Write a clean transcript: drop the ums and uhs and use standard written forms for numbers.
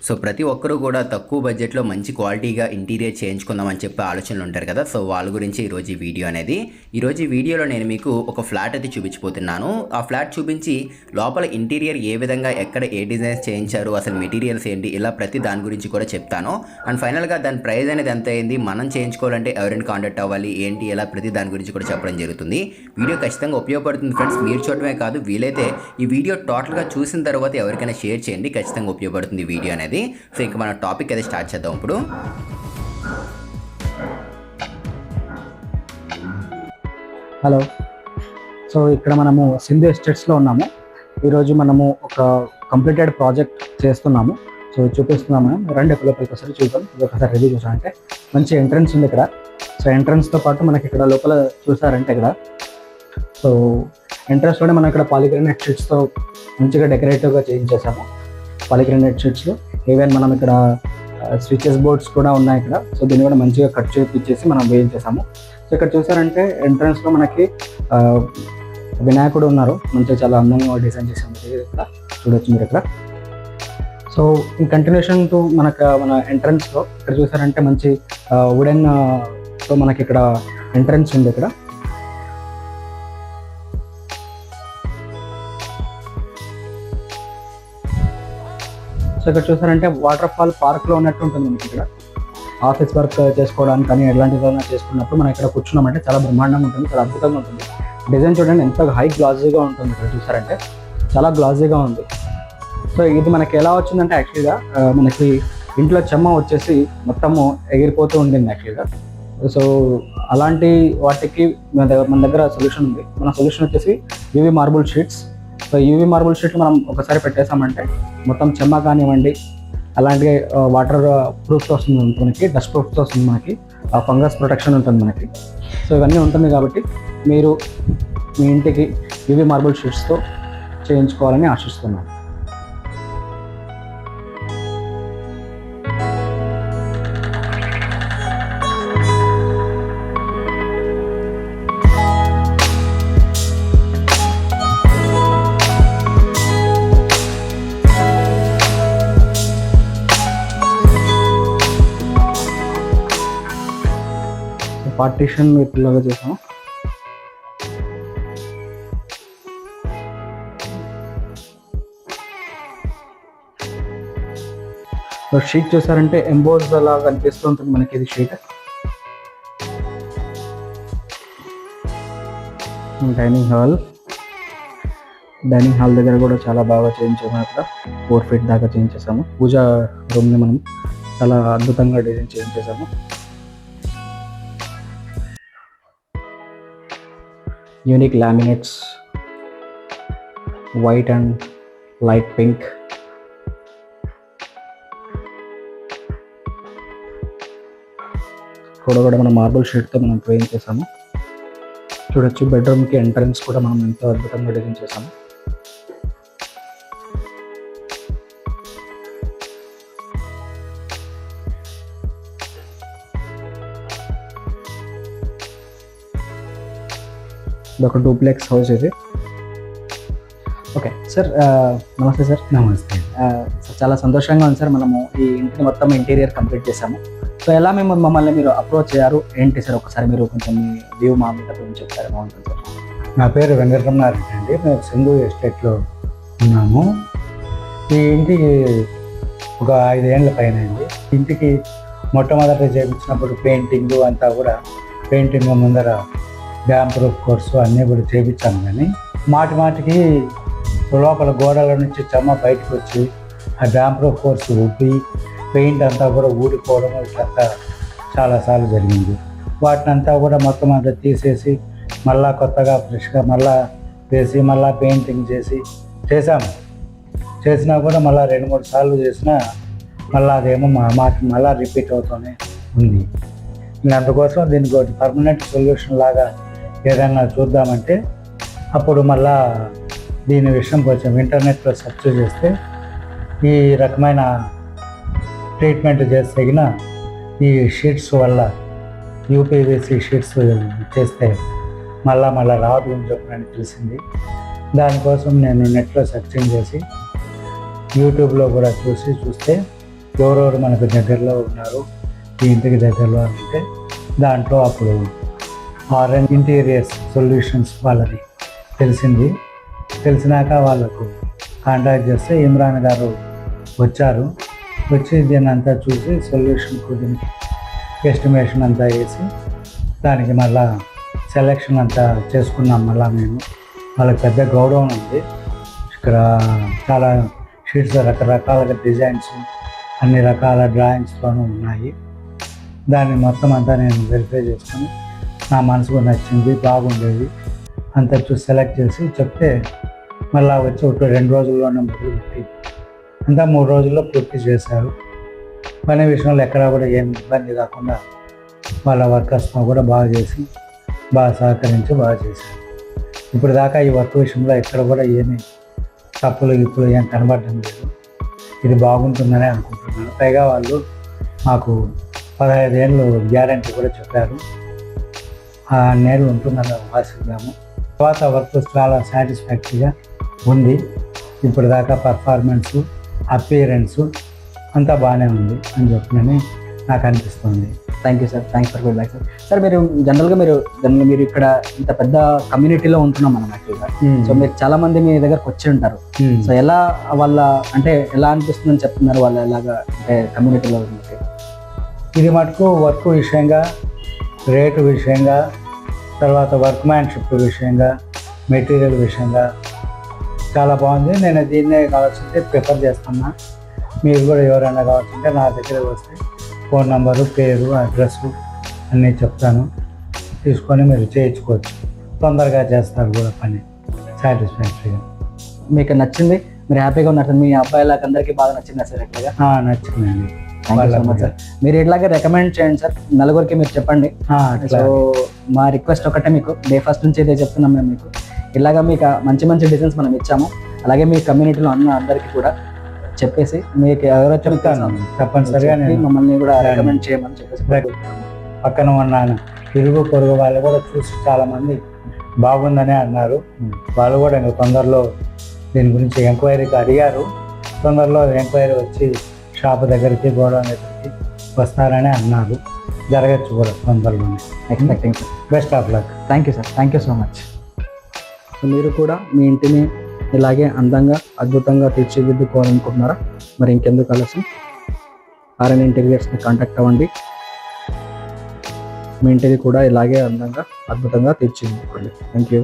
So ప్రతి ఒక్కరూ కూడా తక్కువ బడ్జెట్లో మంచి క్వాలిటీగా ఇంటీరియర్ చేయించుకుందామని చెప్పి ఆలోచనలు ఉంటారు కదా. సో వాళ్ళ గురించి ఈరోజు ఈ వీడియో అనేది. ఈరోజు ఈ వీడియోలో నేను మీకు ఒక ఫ్లాట్ అయితే చూపించబోతున్నాను. ఆ ఫ్లాట్ చూపించి లోపల ఇంటీరియర్ ఏ విధంగా ఎక్కడ ఏ డిజైన్స్ చేయించారు, అసలు మెటీరియల్స్ ఏంటి, ఇలా ప్రతి దాని గురించి కూడా చెప్తాను. అండ్ ఫైనల్గా దాని ప్రైస్ అనేది ఎంత అయింది, మనం చేయించుకోవాలంటే ఎవరైనా కాంటాక్ట్ అవ్వాలి ఏంటి, ఇలా ప్రతి దాని గురించి కూడా చెప్పడం జరుగుతుంది. వీడియో ఖచ్చితంగా ఉపయోగపడుతుంది ఫ్రెండ్స్. మీరు చూడటమే కాదు, వీలైతే ఈ వీడియో టోటల్గా చూసిన తర్వాత ఎవరికైనా షేర్ చేయండి, ఖచ్చితంగా ఉపయోగపడుతుంది ఈ వీడియో అనేది. సో ఇంకా మన టాపిక్ అయితే స్టార్ట్ చేద్దాం ఇప్పుడు. హలో. సో ఇక్కడ మనము సింధు ఎస్టేట్స్లో ఉన్నాము. ఈరోజు మనము ఒక కంప్లీటెడ్ ప్రాజెక్ట్ చేస్తున్నాము. సో చూపిస్తున్నాము. రండి లోపలికి ఒకసారి చూద్దాం. ఇది ఒకసారి రెడీ చూసారంటే మంచి ఎంట్రన్స్ ఉంది ఇక్కడ. సో ఎంట్రన్స్తో పాటు మనకి ఇక్కడ లోపల చూసారంటే ఇక్కడ సో ఎంట్రన్స్లోనే మనం ఇక్కడ పాలిగ్రానైట్ షీట్స్తో మంచిగా డెకరేటివ్గా చేయించేసాము. పాలిగ్రానైట్ షీట్స్లో ఈవెన్ మనం ఇక్కడ స్విచెస్ బోర్డ్స్ కూడా ఉన్నాయి ఇక్కడ. సో దీన్ని కూడా మంచిగా కట్ చేయించేసి మనం వేయించేసాము. సో ఇక్కడ చూసారంటే ఎంట్రన్స్లో మనకి వినాయకుడు ఉన్నారు. మంచిగా చాలా అందంగా డిజైన్ చేసాము. ఇక్కడ చూడొచ్చు మీరు ఇక్కడ. సో ఇన్ కంటిన్యూషన్ టు మన ఎంట్రన్స్లో ఇక్కడ చూసారంటే మంచి వుడెన్ తో మనకి ఇక్కడ ఎంట్రన్స్ ఉంది ఇక్కడ. సో ఇక్కడ చూసారంటే వాటర్ ఫాల్ పార్క్లో ఉన్నట్టు ఉంటుంది మనకి ఇక్కడ. ఆఫీస్ వర్క్ చేసుకోవడానికి కానీ ఎలాంటిదైనా చేసుకున్నప్పుడు మనం ఇక్కడ కూర్చున్నామంటే చాలా బ్రహ్మాండంగా ఉంటుంది, చాలా అద్భుతంగా ఉంటుంది. డిజైన్ చూడండి ఎంత హై గ్లాజీగా ఉంటుంది. ఇక్కడ చూసారంటే చాలా గ్లాజీగా ఉంది. సో ఇది మనకి ఎలా వచ్చిందంటే యాక్చువల్గా మనకి ఇంట్లో చెమ్మ వచ్చేసి మొత్తము ఎగిరిపోతూ ఉండింది యాక్చువల్గా. సో అలాంటి వాటికి మన దగ్గర సొల్యూషన్ ఉంది. మన సొల్యూషన్ వచ్చేసి UV marble sheets. So UV marble షీట్లు మనం ఒకసారి పెట్టేసామంటే మొత్తం చెమ్మ కానివ్వండి, అలాంటి వాటర్ ప్రూఫ్తో వస్తుంది మనకి, డస్ట్ ప్రూఫ్తో వస్తుంది మనకి, ఫంగస్ ప్రొటెక్షన్ ఉంటుంది మనకి. సో ఇవన్నీ ఉంటుంది కాబట్టి మీరు మీ ఇంటికి యూవీ మార్బుల్ షీట్స్తో చేయించుకోవాలని ఆశిస్తున్నాను. పార్టీషన్ ఇట్లాగా చేసాము. షీట్ చూసారంటే ఎంబోజ్ అలా కనిపిస్తూ ఉంటుంది మనకి ఇది షీట్. డైనింగ్ హాల్ దగ్గర కూడా చాలా బాగా చేయించాము. అక్కడ 4 feet దాకా చేయించేసాము. పూజా రూమ్ని మనం చాలా అద్భుతంగా డిజైన్ చేయించేసాము. Unique laminates, white and light pink. కూడా మనం మార్బుల్ షీట్తో మనం ట్రైన్ చేసాము. చూడొచ్చు బెడ్రూమ్కి ఎంట్రన్స్ కూడా మనం ఎంతో అద్భుతంగా డిజైన్ చేసాము. ఇది ఒక డూప్లెక్స్ హౌస్ ఇది. ఓకే సార్, నమస్తే సార్. నమస్తే. చాలా సంతోషంగా ఉంది సార్. మనము ఈ ఇంటిని మొత్తం ఇంటీరియర్ కంప్లీట్ చేసాము. సో ఎలా మమ్మల్ని మీరు అప్రోచ్ అయ్యారు ఏంటి సార్, ఒకసారి మీరు కొంచెం మీ వ్యూ మా మీద గురించి చెప్తారు బాగుంటుంది సార్. నా పేరు వెంకటరమణారెడ్డి అండి. మేము సింధు ఎస్టేట్లో ఉన్నాము. ఈ ఇంటికి ఒక 5 ఏళ్ళ పైన అండి. ఇంటికి మొట్టమొదట చేయించినప్పుడు పెయింటింగ్ అంతా కూడా పెయింటింగ్ ముందర డ్యామ్ ప్రూఫ్ కోర్సు అన్నీ కూడా చేయించాము. కానీ మాటికి లోపల గోడల నుంచి చెమ్మ బయటకు వచ్చి ఆ డ్యామ్ ప్రూఫ్ కోర్సు ఉబ్బి పెయింట్ అంతా కూడా ఊడిపోవడం ఇట్లంతా చాలాసార్లు జరిగింది. వాటిని అంతా కూడా మొత్తం అంతా తీసేసి మళ్ళా కొత్తగా ఫ్రెష్గా మళ్ళా వేసి మళ్ళా పెయింటింగ్ చేసాము. చేసినా కూడా మళ్ళీ 2-3 సార్లు చేసినా మళ్ళీ అదేమో మాకు మళ్ళీ రిపీట్ అవుతూనే ఉంది. అందుకోసం దీనికి ఒకటి పర్మనెంట్ సొల్యూషన్ లాగా ఏదైనా చూద్దామంటే అప్పుడు మళ్ళా దీని విషయం కొంచెం ఇంటర్నెట్లో సెర్చ్ చేస్తే ఈ రకమైన ట్రీట్మెంట్ చేసిన ఈ షీట్స్ వల్ల యూపీవీసీ షీట్స్ చేస్తే మళ్ళా రాదు అని చెప్పని తెలిసింది. దానికోసం నేను నెట్లో సెర్చింగ్ చేసి యూట్యూబ్లో కూడా చూస్తే ఎవరెవరు మనకు దగ్గరలో ఉన్నారు ఈ ఇంటికి దగ్గరలో అంటే దాంట్లో అప్పుడు ఆరెంజ్ ఇంటీరియర్స్ సొల్యూషన్స్ వాళ్ళది తెలిసినాక వాళ్ళకు కాంటాక్ట్ చేస్తే ఇమ్రాన్ గారు వచ్చారు. వచ్చి దీన్ని అంతా చూసి సొల్యూషన్ దీనికి ఎస్టిమేషన్ అంతా వేసి దానికి మళ్ళా సెలెక్షన్ అంతా చేసుకున్నాం. మళ్ళీ మేము వాళ్ళకి పెద్ద గౌరవం ఉంది. ఇక్కడ చాలా షీట్స్ రకరకాల డిజైన్స్ అన్ని రకాల డ్రాయింగ్స్తోనూ ఉన్నాయి. దాన్ని మొత్తం అంతా నేను వెరిఫై చేసుకొని నా మనసుకు నచ్చింది, బాగుండేది అంతా చూసి సెలెక్ట్ చేసి చెప్తే మళ్ళీ వచ్చి ఒక 2 రోజుల్లోనే మొదలుపెట్టి అంతా 3 రోజుల్లో పూర్తి చేశారు. పని విషయంలో ఎక్కడా కూడా ఏమి ఇబ్బంది కాకుండా వాళ్ళ వర్కర్స్తో కూడా బాగా చేసి బాగా సహకరించి బాగా చేశారు. ఇప్పుడు దాకా ఈ వర్క్ విషయంలో ఎక్కడ కూడా ఏమి తప్పులు ఇప్పుడు ఏం కనబడడం లేదు. ఇది బాగుంటుందని అనుకుంటున్నాను. పైగా వాళ్ళు మాకు 15 ఏళ్ళు గ్యారంటీ కూడా చెప్పారు. ఆ నేలు ఉంటుందని ఆశిద్దాము. తర్వాత వర్క్ చాలా సాటిస్ఫాక్టరీగా ఉంది. ఇప్పుడు దాకా పర్ఫార్మెన్సు అపియరెన్సు అంతా బాగానే ఉంది అని చెప్పినని నాకు అనిపిస్తుంది. Thank you sir, thanks for good like sir. Sir మీరు జనరల్గా మీరు ఇక్కడ ఇంత పెద్ద కమ్యూనిటీలో ఉంటున్నాం మనం యాక్చువల్గా. సో మీరు చాలా మంది మీ దగ్గరకు వచ్చి ఉంటారు. సో ఎలా వాళ్ళ అంటే ఎలా అనిపిస్తుందని చెప్తున్నారు వాళ్ళు ఎలాగా అంటే కమ్యూనిటీలో ఉన్నది? ఇది మటుకు వర్క్ విషయంగా, రేటు విషయంగా, తర్వాత వర్క్మ్యాన్షిప్ విషయంగా, మెటీరియల్ విషయంగా చాలా బాగుంది. నేను దీన్నే కావాల్సింటే ప్రిఫర్ చేస్తున్నా. మీరు కూడా ఎవరైనా కావాల్సింటే నా దగ్గరకు వస్తే ఫోన్ నెంబరు, పేరు, అడ్రస్సు అన్నీ చెప్తాను. తీసుకొని మీరు చేయించుకోవచ్చు. తొందరగా చేస్తారు కూడా పని సాటిస్ఫాక్టరీగా. మీకు నచ్చింది, మీరు హ్యాపీగా ఉన్నారు. మీ అబ్బాయిలకు అందరికీ బాగా నచ్చిందా సార్? ఎట్లాగా నచ్చిందండి. Thank you so much sir. మీరు ఇట్లాగే రికమెండ్ చేయండి సార్, నలుగురికి మీరు చెప్పండి. సో మా రిక్వెస్ట్ ఒకటే, మీకు డే ఫస్ట్ నుంచి ఇదే చెప్తున్నాం మేము మీకు. ఇలాగా మీకు మంచి మంచి డిజైన్స్ మనం ఇచ్చాము. అలాగే మీ కమ్యూనిటీలో అందరికీ కూడా చెప్పేసి మీకు ఎవరో చెప్తాను తప్పనిసరిగా నేను మమ్మల్ని కూడా రికమెండ్ చేయమని చెప్పేసి పక్కన ఉన్న ఇరుగు పొరుగు వాళ్ళు కూడా చూసి చాలామంది బాగుందని అన్నారు. వాళ్ళు కూడా ఇంకా తొందరలో దీని గురించి ఎంక్వైరీకి అడిగారు. తొందరలో ఎంక్వైరీ వచ్చి షాప్ దగ్గరికి, గోడౌన్ దగ్గరికి వస్తారని అన్నారు. జరగచ్చు కూడా తొందరలోనే. Expecting sir. Best of luck. Thank you sir, thank you so much. So మీరు కూడా మీ ఇంటిని ఇలాగే అందంగా అద్భుతంగా తీర్చిదిద్దుకోవాలనుకుంటున్నారా? మరి ఇంకెందుకు ఆలస్యం, ఆర్ఎన్ ఇంటీరియర్స్ని కాంటాక్ట్ అవ్వండి. మీ ఇంటిని కూడా ఇలాగే అందంగా అద్భుతంగా తీర్చిదిద్దుకోండి. Thank you.